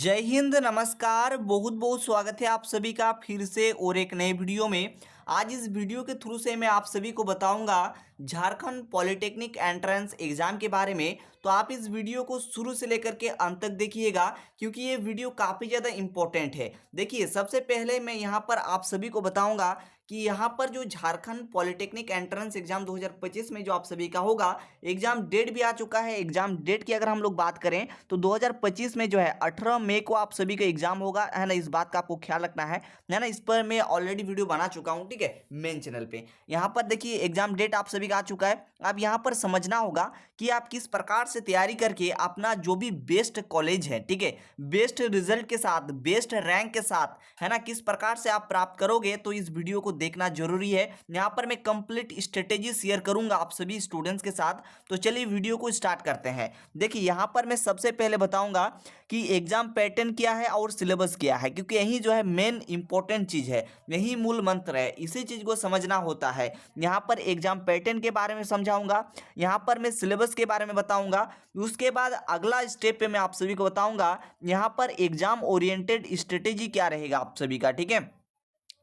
जय हिंद, नमस्कार। बहुत बहुत स्वागत है आप सभी का फिर से और एक नए वीडियो में। आज इस वीडियो के थ्रू से मैं आप सभी को बताऊंगा झारखंड पॉलिटेक्निक एंट्रेंस एग्जाम के बारे में। तो आप इस वीडियो को शुरू से लेकर के अंत तक देखिएगा क्योंकि ये वीडियो काफ़ी ज़्यादा इंपॉर्टेंट है। देखिए, सबसे पहले मैं यहाँ पर आप सभी को बताऊंगा कि यहाँ पर जो झारखंड पॉलिटेक्निक एंट्रेंस एग्जाम 2025 में जो आप सभी का होगा, एग्जाम डेट भी आ चुका है। एग्जाम डेट की अगर हम लोग बात करें तो 2025 में जो है 18 मई को आप सभी का एग्जाम होगा, है ना। इस बात का आपको ख्याल रखना है ना। इस पर मैं ऑलरेडी वीडियो बना चुका हूँ, ठीक है, मेन चैनल पे। यहाँ पर देखिए एग्जाम डेट आप सभी का आ चुका है। अब यहाँ पर समझना होगा कि आप किस प्रकार से तैयारी करके अपना जो भी बेस्ट कॉलेज है, ठीक है, बेस्ट रिजल्ट के साथ, बेस्ट रैंक के साथ, है ना, किस प्रकार से आप प्राप्त करोगे, तो इस वीडियो को देखना जरूरी है। यहाँ पर मैं कंप्लीट स्ट्रेटेजी शेयर करूंगा आप सभी स्टूडेंट्स के साथ। तो चलिए वीडियो को स्टार्ट करते हैं। देखिए यहाँ पर मैं सबसे पहले बताऊंगा कि एग्जाम पैटर्न क्या है और सिलेबस क्या है, क्योंकि यही जो है मेन इंपॉर्टेंट चीज है, यही मूल मंत्र है, इसी चीज को समझना होता है। यहाँ पर एग्जाम पैटर्न के बारे में समझाऊंगा, यहाँ पर मैं सिलेबस के बारे में बताऊंगा। उसके बाद अगला स्टेप पे मैं आप सभी को बताऊंगा यहाँ पर एग्जाम ओरिएंटेड स्ट्रेटेजी क्या रहेगा आप सभी का, ठीक है।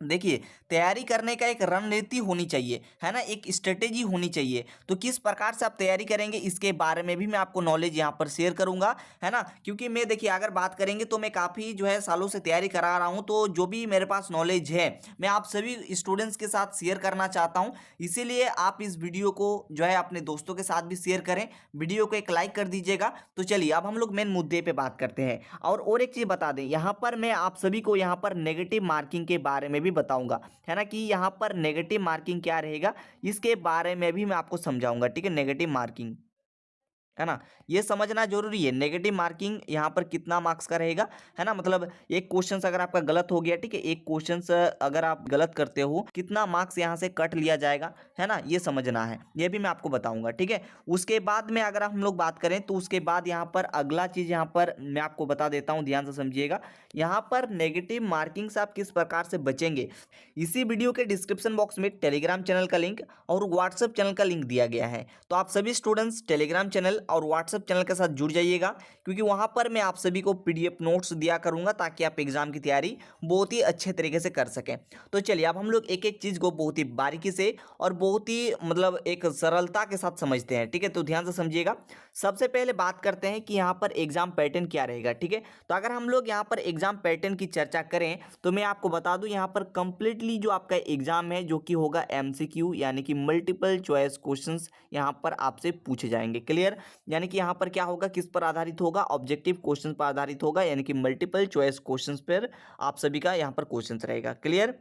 देखिए, तैयारी करने का एक रणनीति होनी चाहिए, है ना, एक स्ट्रेटेजी होनी चाहिए। तो किस प्रकार से आप तैयारी करेंगे इसके बारे में भी मैं आपको नॉलेज यहाँ पर शेयर करूंगा, है ना। क्योंकि मैं देखिए अगर बात करेंगे तो मैं काफ़ी जो है सालों से तैयारी करा रहा हूँ, तो जो भी मेरे पास नॉलेज है मैं आप सभी स्टूडेंट्स के साथ शेयर करना चाहता हूँ। इसीलिए आप इस वीडियो को जो है अपने दोस्तों के साथ भी शेयर करें, वीडियो को एक लाइक कर दीजिएगा। तो चलिए अब हम लोग मेन मुद्दे पे बात करते हैं। और एक चीज़ बता दें, यहाँ पर मैं आप सभी को यहाँ पर नेगेटिव मार्किंग के बारे में भी बताऊंगा, है ना, कि यहाँ पर नेगेटिव मार्किंग क्या रहेगा इसके बारे में भी मैं आपको समझाऊंगा, ठीक है। नेगेटिव मार्किंग, है ना, ये समझना जरूरी है। नेगेटिव मार्किंग यहाँ पर कितना मार्क्स का रहेगा, है ना, मतलब एक क्वेश्चन अगर आपका गलत हो गया, ठीक है, एक क्वेश्चन अगर आप गलत करते हो कितना मार्क्स यहाँ से कट लिया जाएगा, है ना, ये समझना है, ये भी मैं आपको बताऊंगा, ठीक है। उसके बाद में अगर हम लोग बात करें तो उसके बाद यहाँ पर अगला चीज यहाँ पर मैं आपको बता देता हूँ, ध्यान से समझिएगा। यहाँ पर नेगेटिव मार्किंग से आप किस प्रकार से बचेंगे, इसी वीडियो के डिस्क्रिप्शन बॉक्स में टेलीग्राम चैनल का लिंक और व्हाट्सएप चैनल का लिंक दिया गया है। तो आप सभी स्टूडेंट्स टेलीग्राम चैनल और व्हाट्सएप चैनल के साथ जुड़ जाइएगा, क्योंकि वहां पर मैं आप सभी को पीडीएफ नोट्स दिया करूंगा ताकि आप एग्जाम की तैयारी बहुत ही अच्छे तरीके से कर सकें। तो चलिए अब हम लोग एक एक चीज को बहुत ही बारीकी से और बहुत ही मतलब एक सरलता के साथ समझते हैं, ठीक है। तो ध्यान से समझिएगा। सबसे पहले बात करते हैं कि यहाँ पर एग्जाम पैटर्न क्या रहेगा, ठीक है। तो अगर हम लोग यहाँ पर एग्जाम पैटर्न की चर्चा करें तो मैं आपको बता दूं यहाँ पर कंप्लीटली जो आपका एग्जाम है जो कि होगा एमसीक्यू यानी कि मल्टीपल चॉइस क्वेश्चंस यहाँ पर आपसे पूछे जाएंगे। क्लियर, यानी कि यहाँ पर क्या होगा, किस पर आधारित होगा, ऑब्जेक्टिव क्वेश्चन पर आधारित होगा, यानी कि मल्टीपल चॉइस क्वेश्चंस पर आप सभी का यहाँ पर क्वेश्चन रहेगा। क्लियर,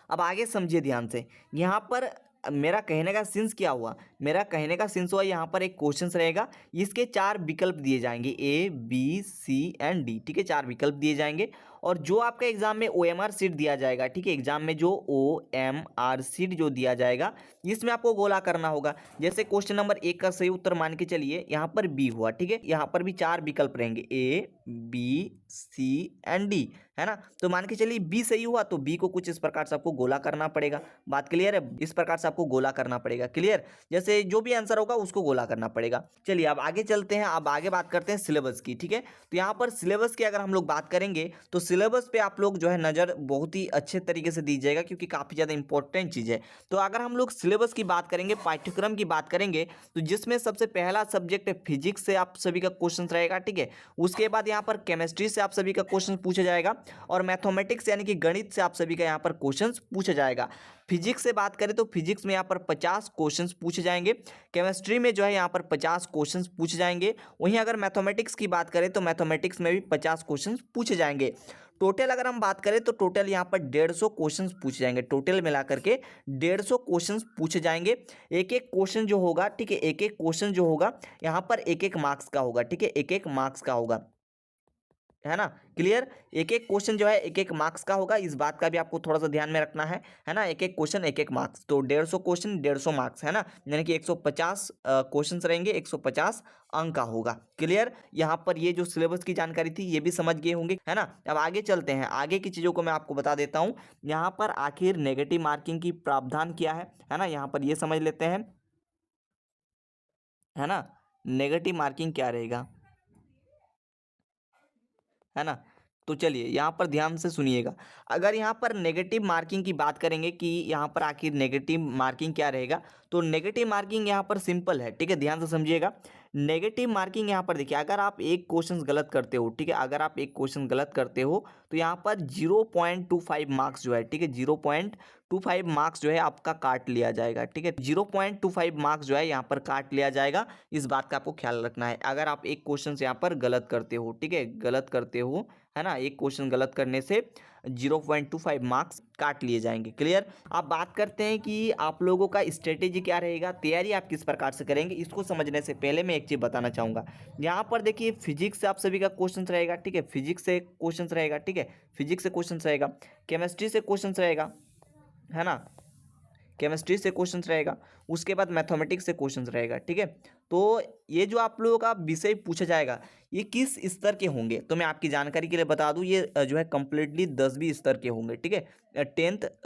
अब आगे समझिए ध्यान से। यहाँ पर मेरा कहने का सेंस क्या हुआ, मेरा कहने का सेंस हुआ यहाँ पर एक क्वेश्चन रहेगा, इसके चार विकल्प दिए जाएंगे, A B C and D, ठीक है, चार विकल्प दिए जाएंगे। और जो आपका एग्जाम में ओएमआर सीट दिया जाएगा, ठीक है, एग्जाम में जो ओएमआर सीट जो दिया जाएगा इसमें आपको गोला करना होगा। जैसे क्वेश्चन नंबर 1 का सही उत्तर मान के चलिए यहाँ पर बी हुआ, ठीक है, यहाँ पर भी चार विकल्प रहेंगे, A B C and D, है ना। तो मान के चलिए बी सही हुआ तो बी को कुछ इस प्रकार से आपको गोला करना पड़ेगा। बात क्लियर है, इस प्रकार से आपको गोला करना पड़ेगा। क्लियर, जैसे जो भी आंसर होगा उसको गोला करना पड़ेगा। चलिए अब आगे चलते हैं, अब आगे बात करते हैं सिलेबस की, ठीक है। तो यहाँ पर सिलेबस की अगर हम लोग बात करेंगे तो सिलेबस पे आप लोग जो है नज़र बहुत ही अच्छे तरीके से दीजिएगा, क्योंकि काफ़ी ज़्यादा इंपॉर्टेंट चीज़ है। तो अगर हम लोग सिलेबस की बात करेंगे, पाठ्यक्रम की बात करेंगे, तो जिसमें सबसे पहला सब्जेक्ट है फिजिक्स से आप सभी का क्वेश्चन रहेगा, ठीक है। उसके बाद यहाँ पर केमिस्ट्री से आप सभी का क्वेश्चन पूछा जाएगा और मैथमेटिक्स यानी कि गणित से आप सभी का यहाँ पर क्वेश्चन पूछा जाएगा। फिजिक्स से बात करें तो फिजिक्स में यहाँ पर 50 क्वेश्चंस पूछे जाएंगे, केमिस्ट्री में जो है यहाँ पर 50 क्वेश्चंस पूछे जाएंगे। वहीं अगर मैथमेटिक्स की बात करें तो मैथमेटिक्स में भी 50 क्वेश्चंस पूछे जाएंगे। टोटल अगर हम बात करें तो टोटल यहाँ पर 150 क्वेश्चंस पूछे जाएंगे, टोटल मिला करके 150 क्वेश्चंस पूछे जाएंगे। एक एक क्वेश्चन जो होगा, ठीक है, एक एक क्वेश्चन जो होगा यहाँ पर एक एक मार्क्स का होगा, ठीक है, एक एक मार्क्स का होगा, है ना। क्लियर, एक एक क्वेश्चन जो है एक एक मार्क्स का होगा, इस बात का भी आपको थोड़ा सा ध्यान में रखना है ना। एक एक क्वेश्चन एक एक मार्क्स, तो 150 क्वेश्चन 150 मार्क्स, है ना, यानी कि 150 क्वेश्चन रहेंगे, 150 अंक का होगा। क्लियर, यहाँ पर ये जो सिलेबस की जानकारी थी ये भी समझ गए होंगे, है ना। अब आगे चलते हैं, आगे की चीज़ों को मैं आपको बता देता हूँ। यहाँ पर आखिर नेगेटिव मार्किंग की प्रावधान क्या है ना, यहाँ पर ये समझ लेते हैं, है ना। नेगेटिव मार्किंग क्या रहेगा, है ना। तो चलिए यहाँ पर ध्यान से सुनिएगा। अगर यहाँ पर नेगेटिव मार्किंग की बात करेंगे कि यहाँ पर आखिर नेगेटिव मार्किंग क्या रहेगा, तो नेगेटिव मार्किंग यहाँ पर सिंपल है, ठीक है, ध्यान से समझिएगा। नेगेटिव मार्किंग यहाँ पर देखिए, अगर आप एक क्वेश्चन गलत करते हो, ठीक है, अगर आप एक क्वेश्चन गलत करते हो तो यहाँ पर 0.25 मार्क्स जो है, ठीक है, 0.25 मार्क्स जो है आपका काट लिया जाएगा, ठीक है, 0.25 मार्क्स जो है यहाँ पर काट लिया जाएगा। इस बात का आपको ख्याल रखना है अगर आप एक क्वेश्चन से यहाँ पर गलत करते हो, ठीक है, गलत करते हो, है ना, एक क्वेश्चन गलत करने से 0.25 मार्क्स काट लिए जाएंगे। क्लियर। आप बात करते हैं कि आप लोगों का स्ट्रेटेजी क्या रहेगा, तैयारी आप किस प्रकार से करेंगे। इसको समझने से पहले मैं एक चीज़ बताना चाहूँगा। यहाँ पर देखिए फिजिक्स से आप सभी का क्वेश्चन रहेगा, ठीक है, फिजिक्स से क्वेश्चन रहेगा, ठीक है, फिजिक्स से क्वेश्चन रहेगा, केमिस्ट्री से क्वेश्चन रहेगा, है ना, केमिस्ट्री से क्वेश्चंस रहेगा, उसके बाद मैथमेटिक्स से क्वेश्चंस रहेगा, ठीक है। तो ये जो आप लोगों का विषय पूछा जाएगा ये किस स्तर के होंगे, तो मैं आपकी जानकारी के लिए बता दूं, ये जो है कंप्लीटली 10वीं स्तर के होंगे, ठीक है,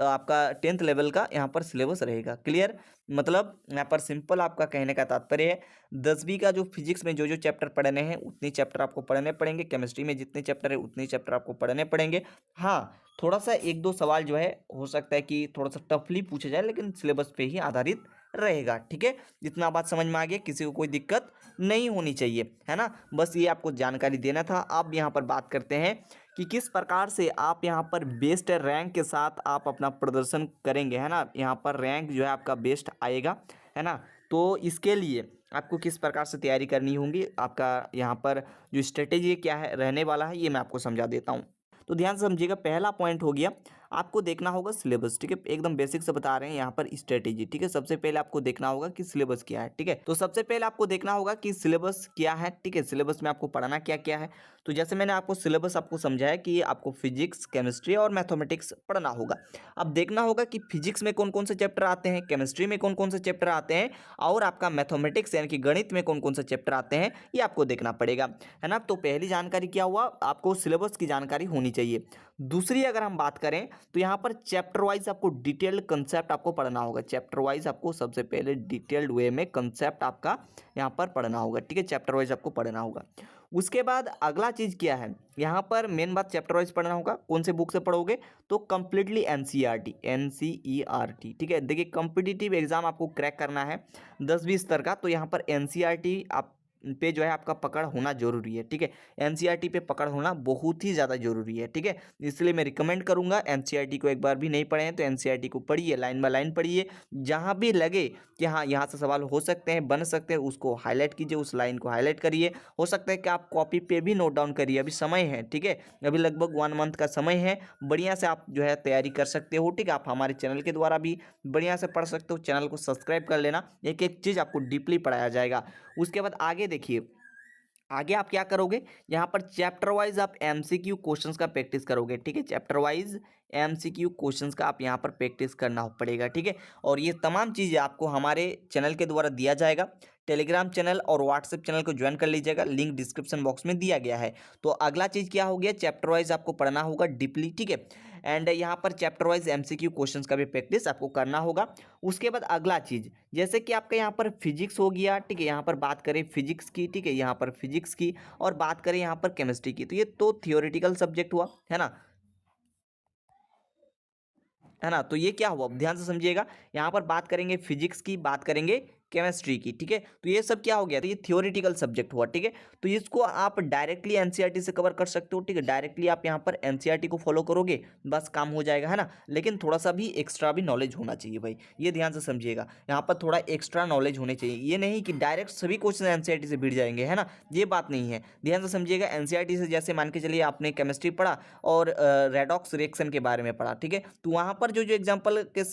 आपका 10th लेवल का यहाँ पर सिलेबस रहेगा। क्लियर। मतलब यहाँ पर सिंपल आपका कहने का तात्पर्य है 10वीं का जो फिजिक्स में जो जो चैप्टर पढ़ने हैं उतने चैप्टर आपको पढ़ने पड़ेंगे, केमिस्ट्री में जितने चैप्टर है उतने चैप्टर आपको पढ़ने पड़ेंगे। हाँ, थोड़ा सा एक दो सवाल जो है हो सकता है कि थोड़ा सा टफली पूछा जाए, लेकिन सिलेबस पे ही आधारित रहेगा, ठीक है। जितना बात समझ में आ गया, किसी को कोई दिक्कत नहीं होनी चाहिए, है ना। बस ये आपको जानकारी देना था। अब यहाँ पर बात करते हैं कि किस प्रकार से आप यहाँ पर बेस्ट रैंक के साथ आप अपना प्रदर्शन करेंगे, है ना। यहाँ पर रैंक जो है आपका बेस्ट आएगा, है ना। तो इसके लिए आपको किस प्रकार से तैयारी करनी होगी, आपका यहाँ पर जो स्ट्रेटेजी क्या है रहने वाला है, ये मैं आपको समझा देता हूँ। तो ध्यान से समझिएगा। पहला पॉइंट हो गया, आपको देखना होगा सिलेबस, ठीक है, एकदम बेसिक से बता रहे हैं यहाँ पर स्ट्रेटेजी, ठीक है। सबसे पहले आपको देखना होगा कि सिलेबस क्या है, ठीक है। तो सबसे पहले आपको देखना होगा कि सिलेबस क्या है, ठीक है, सिलेबस में आपको पढ़ना क्या क्या है। तो जैसे मैंने आपको सिलेबस आपको समझाया कि आपको फिजिक्स, केमिस्ट्री और मैथमेटिक्स पढ़ना होगा। अब देखना होगा कि फिजिक्स में कौन कौन से चैप्टर आते हैं, केमिस्ट्री में कौन कौन से चैप्टर आते हैं, और आपका मैथमेटिक्स यानी कि गणित में कौन कौन से चैप्टर आते हैं, ये आपको देखना पड़ेगा, है ना। तो पहली जानकारी क्या हुआ, आपको सिलेबस की जानकारी होनी चाहिए। दूसरी अगर हम बात करें तो यहाँ पर चैप्टर वाइज आपको डिटेल्ड कंसेप्ट आपको पढ़ना होगा। चैप्टर वाइज आपको सबसे पहले डिटेल्ड वे में कंसेप्ट आपका यहाँ पर पढ़ना होगा, ठीक है, चैप्टर वाइज आपको पढ़ना होगा। उसके बाद अगला चीज़ क्या है, यहाँ पर मेन बात चैप्टर वाइज पढ़ना होगा। कौन से बुक से पढ़ोगे, तो कंप्लीटली एनसीईआरटी, ठीक है। देखिए कॉम्पिटिटिव एग्जाम आपको क्रैक करना है 10वीं स्तर का, तो यहाँ पर एनसीईआरटी आप पे जो है आपका पकड़ होना जरूरी है, ठीक है। एनसीईआरटी पे पकड़ होना बहुत ही ज़्यादा जरूरी है, ठीक है। इसलिए मैं रिकमेंड करूंगा एनसीईआरटी को एक बार भी नहीं पढ़े हैं तो एनसीईआरटी को पढ़िए, लाइन बाय लाइन पढ़िए। जहां भी लगे कि हाँ यहाँ से सवाल हो सकते हैं, बन सकते हैं, उसको हाईलाइट कीजिए, उस लाइन को हाईलाइट करिए। हो सकता है कि आप कॉपी पे भी नोट डाउन करिए, अभी समय है, ठीक है, अभी लगभग 1 मंथ का समय है, बढ़िया से आप जो है तैयारी कर सकते हो, ठीक है। आप हमारे चैनल के द्वारा भी बढ़िया से पढ़ सकते हो। चैनल को सब्सक्राइब कर लेना, एक एक चीज़ आपको डीपली पढ़ाया जाएगा। उसके बाद आगे देखिए, आगे आप क्या करोगे, यहाँ पर चैप्टर वाइज आप एमसीक्यू क्वेश्चंस का प्रैक्टिस करोगे, ठीक है। चैप्टर वाइज एमसीक्यू क्वेश्चंस का आप यहाँ पर प्रैक्टिस करना पड़ेगा, ठीक है। और ये तमाम चीज़ें आपको हमारे चैनल के द्वारा दिया जाएगा। टेलीग्राम चैनल और व्हाट्सएप चैनल को ज्वाइन कर लीजिएगा, लिंक डिस्क्रिप्शन बॉक्स में दिया गया है। तो अगला चीज़ क्या हो गया, चैप्टर वाइज आपको पढ़ना होगा डीपली, ठीक है। एंड यहाँ पर चैप्टर वाइज एमसीक्यू क्वेश्चंस का भी प्रैक्टिस आपको करना होगा। उसके बाद अगला चीज़, जैसे कि आपका यहाँ पर फिजिक्स हो गया, ठीक है, यहाँ पर बात करें फिजिक्स की, ठीक है, यहाँ पर फिजिक्स की, और बात करें यहाँ पर केमिस्ट्री की, तो ये तो थियोरेटिकल सब्जेक्ट हुआ, है ना, है ना। तो ये क्या हुआ, ध्यान से समझिएगा। यहाँ पर बात करेंगे फिजिक्स की, बात करेंगे केमिस्ट्री की, ठीक है। तो ये सब क्या हो गया, तो ये थियोरेटिकल सब्जेक्ट हुआ, ठीक है। तो इसको आप डायरेक्टली एनसीईआरटी से कवर कर सकते हो, ठीक है, डायरेक्टली आप यहाँ पर एनसीईआरटी को फॉलो करोगे, बस काम हो जाएगा, है ना। लेकिन थोड़ा सा भी एक्स्ट्रा भी नॉलेज होना चाहिए भाई, ये ध्यान से समझिएगा। यहाँ पर थोड़ा एक्स्ट्रा नॉलेज होने चाहिए, ये नहीं कि डायरेक्ट सभी क्वेश्चन एनसीईआरटी से भिड़ जाएंगे, है ना, ये बात नहीं है, ध्यान से समझिएगा। एनसीईआरटी से जैसे मान के चलिए आपने केमिस्ट्री पढ़ा और रेडॉक्स रिएक्शन के बारे में पढ़ा, ठीक है, तो वहाँ पर जो जो एग्जाम्पल के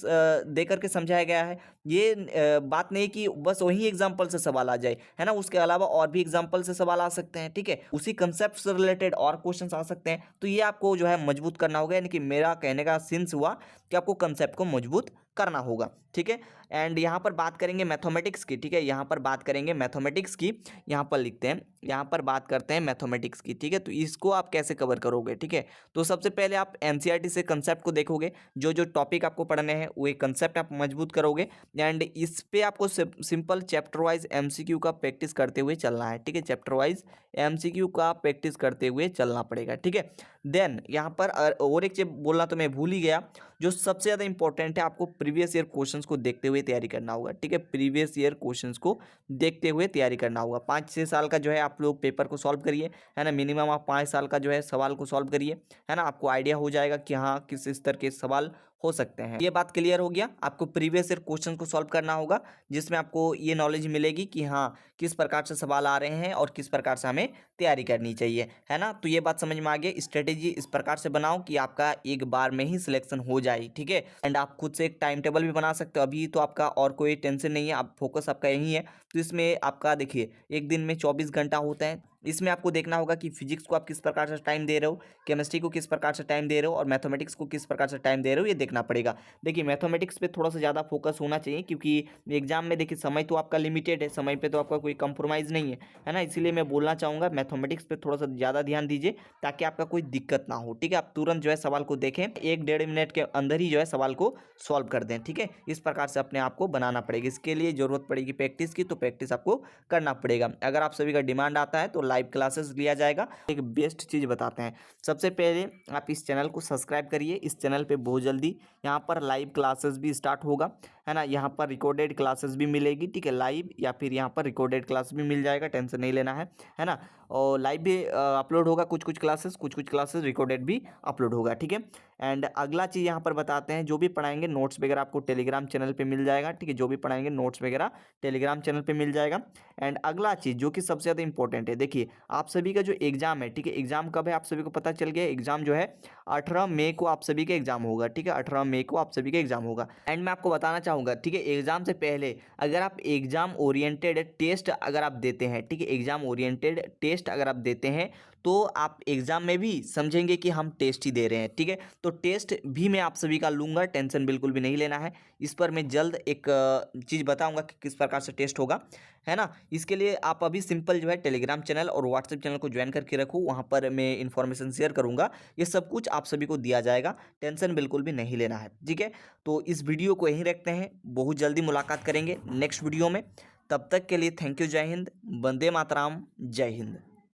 दे करके समझाया गया है, ये बात नहीं कि बस वही एग्जाम्पल से सवाल आ जाए, है ना, उसके अलावा और भी एग्जाम्पल से सवाल आ सकते हैं, ठीक है, उसी कंसेप्ट से रिलेटेड और क्वेश्चंस आ सकते हैं। तो ये आपको जो है मजबूत करना होगा, यानी कि मेरा कहने का सेंस हुआ कि आपको कंसेप्ट को मजबूत करना होगा। ठीक है, एंड यहाँ पर बात करेंगे मैथमेटिक्स की। ठीक है, यहाँ पर बात करेंगे मैथमेटिक्स की। यहाँ पर लिखते हैं, यहाँ पर बात करते हैं मैथमेटिक्स की। ठीक है, तो इसको आप कैसे कवर करोगे? ठीक है, तो सबसे पहले आप एनसीईआरटी से कंसेप्ट को देखोगे, जो जो टॉपिक आपको पढ़ने हैं वो कंसेप्ट आप मजबूत करोगे, एंड इस पे आपको सिंपल चैप्टर वाइज एमसीक्यू का प्रैक्टिस करते हुए चलना है। ठीक है, चैप्टर वाइज एमसीक्यू का प्रैक्टिस करते हुए चलना पड़ेगा। ठीक है, देन यहाँ पर और एक चीज बोलना तो मैं भूल ही गया, जो सबसे ज़्यादा इंपॉर्टेंट है, आपको प्रीवियस ईयर क्वेश्चंस को देखते हुए तैयारी करना होगा। ठीक है, प्रीवियस ईयर क्वेश्चंस को देखते हुए तैयारी करना होगा। 5-6 साल का जो है आप लोग पेपर को सॉल्व करिए, है ना, मिनिमम आप 5 साल का जो है सवाल को सॉल्व करिए, है ना, आपको आइडिया हो जाएगा कि हाँ किस स्तर के सवाल हो सकते हैं। ये बात क्लियर हो गया। आपको प्रीवियस ईयर क्वेश्चन को सॉल्व करना होगा, जिसमें आपको ये नॉलेज मिलेगी कि हाँ किस प्रकार से सवाल आ रहे हैं और किस प्रकार से हमें तैयारी करनी चाहिए, है ना। तो ये बात समझ में आ गई। स्ट्रेटेजी इस प्रकार से बनाओ कि आपका एक बार में ही सिलेक्शन हो जाए। ठीक है, एंड आप खुद से एक टाइम टेबल भी बना सकते हो। अभी तो आपका और कोई टेंशन नहीं है, आप फोकस आपका यही है। तो इसमें आपका देखिए, एक दिन में 24 घंटा होता है। इसमें आपको देखना होगा कि फिजिक्स को आप किस प्रकार से टाइम दे रहे हो, केमिस्ट्री को किस प्रकार से टाइम दे रहे हो, और मैथमेटिक्स को किस प्रकार से टाइम दे रहे हो, ये देखना पड़ेगा। देखिए, मैथमेटिक्स पे थोड़ा सा ज़्यादा फोकस होना चाहिए, क्योंकि एग्जाम में देखिए समय तो आपका लिमिटेड है, समय पे तो आपका कोई कंप्रोमाइज़ नहीं है ना। इसीलिए मैं बोलना चाहूँगा मैथमेटिक्स पे थोड़ा सा ज़्यादा ध्यान दीजिए, ताकि आपका कोई दिक्कत ना हो। ठीक है, आप तुरंत जो है सवाल को देखें, 1-1.5 मिनट के अंदर ही जो है सवाल को सॉल्व कर दें। ठीक है, इस प्रकार से अपने आप को बनाना पड़ेगा। इसके लिए ज़रूरत पड़ेगी प्रैक्टिस की, तो प्रैक्टिस आपको करना पड़ेगा। अगर आप सभी का डिमांड आता है तो लाइव क्लासेस लिया जाएगा। एक बेस्ट चीज़ बताते हैं, सबसे पहले आप इस चैनल को सब्सक्राइब करिए। इस चैनल पे बहुत जल्दी यहाँ पर लाइव क्लासेस भी स्टार्ट होगा, है ना। यहाँ पर रिकॉर्डेड क्लासेस भी मिलेगी। ठीक है, लाइव या फिर यहाँ पर रिकॉर्डेड क्लास भी मिल जाएगा, टेंशन नहीं लेना है ना। और लाइव भी अपलोड होगा, कुछ कुछ क्लासेस रिकॉर्डेड भी अपलोड होगा। ठीक है, एंड अगला चीज़ यहाँ पर बताते हैं, जो भी पढ़ाएंगे नोट्स वगैरह आपको टेलीग्राम चैनल पे मिल जाएगा। ठीक है, जो भी पढ़ाएंगे नोट्स वगैरह टेलीग्राम चैनल पे मिल जाएगा। एंड अगला चीज़ जो कि सबसे ज़्यादा इंपॉर्टेंट है, देखिए आप सभी का जो एग्जाम है, ठीक है, एग्जाम कब है आप सभी को पता चल गया। एग्जाम जो है 18 मई को आप सभी का एग्जाम होगा। ठीक है, 18 मई को आप सभी का एग्जाम होगा। एंड मैं आपको बताना चाहूँगा, ठीक है, एग्जाम से पहले अगर आप एग्जाम ओरिएंटेड टेस्ट अगर आप देते हैं, ठीक है, एग्जाम ओरिएंटेड टेस्ट अगर आप देते हैं, तो आप एग्जाम में भी समझेंगे कि हम टेस्ट ही दे रहे हैं। ठीक है, तो टेस्ट भी मैं आप सभी का लूँगा, टेंशन बिल्कुल भी नहीं लेना है। इस पर मैं जल्द एक चीज़ बताऊँगा कि किस प्रकार से टेस्ट होगा, है ना। इसके लिए आप अभी सिंपल जो है टेलीग्राम चैनल और व्हाट्सएप चैनल को ज्वाइन करके रखो, वहाँ पर मैं इन्फॉर्मेशन शेयर करूँगा। ये सब कुछ आप सभी को दिया जाएगा, टेंशन बिल्कुल भी नहीं लेना है। ठीक है, तो इस वीडियो को यहीं रखते हैं, बहुत जल्दी मुलाकात करेंगे नेक्स्ट वीडियो में। तब तक के लिए थैंक यू, जय हिंद, वंदे मातरम, जय हिंद।